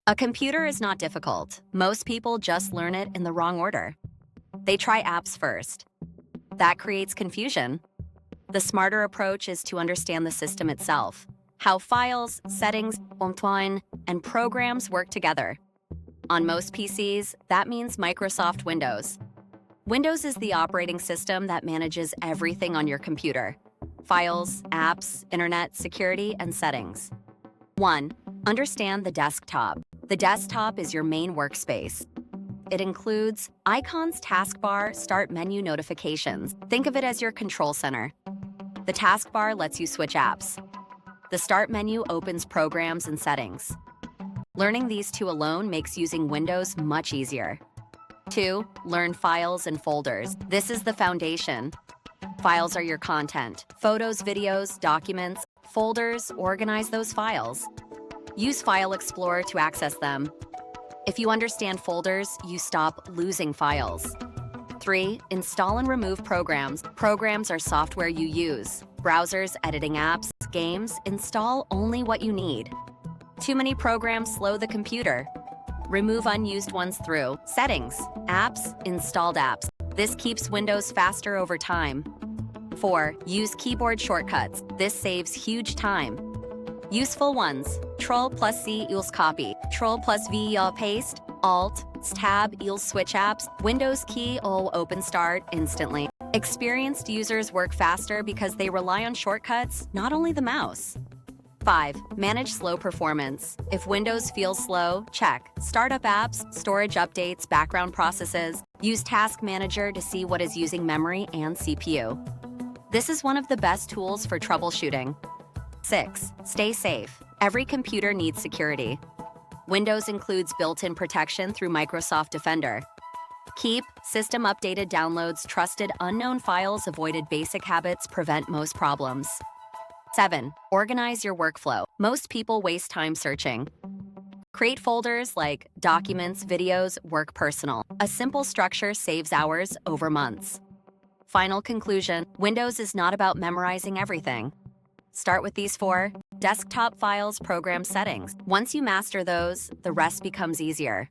A computer is not difficult. Most people just learn it in the wrong order. They try apps first. That creates confusion. The smarter approach is to understand the system itself, how files, settings, entwine, and programs work together. On most PCs, that means Microsoft Windows. Windows is the operating system that manages everything on your computer: files, apps, internet, security, and settings. 1. Understand the desktop. The desktop is your main workspace. It includes icons, taskbar, start menu, notifications. Think of it as your control center. The taskbar lets you switch apps. The start menu opens programs and settings. Learning these two alone makes using Windows much easier. 2. Learn files and folders. This is the foundation. Files are your content. Photos, videos, documents. Folders organize those files. Use File Explorer to access them. If you understand folders, you stop losing files. 3. Install and remove programs. Programs are software you use. Browsers, editing apps, games. Install only what you need. Too many programs slow the computer. Remove unused ones through Settings, Apps, Installed apps. This keeps Windows faster over time. 4. Use keyboard shortcuts. This saves huge time. Useful ones: Control plus C equals copy, Control plus V equals paste, Alt, Tab equals switch apps, Windows key equals open start instantly. Experienced users work faster because they rely on shortcuts, not only the mouse. 5. Manage slow performance. If Windows feels slow, check Startup apps, storage updates, background processes. Use Task Manager to see what is using memory and CPU. This is one of the best tools for troubleshooting. 6. Stay safe. Every computer needs security. Windows includes built-in protection through Microsoft Defender. Keep system updated downloads, trusted unknown files, avoided basic habits prevent most problems. 7. Organize your workflow. Most people waste time searching. Create folders like Documents, Videos, Work, Personal. A simple structure saves hours over months. Final conclusion: Windows is not about memorizing everything. Start with these 4: desktop, files, program, settings. Once you master those, the rest becomes easier.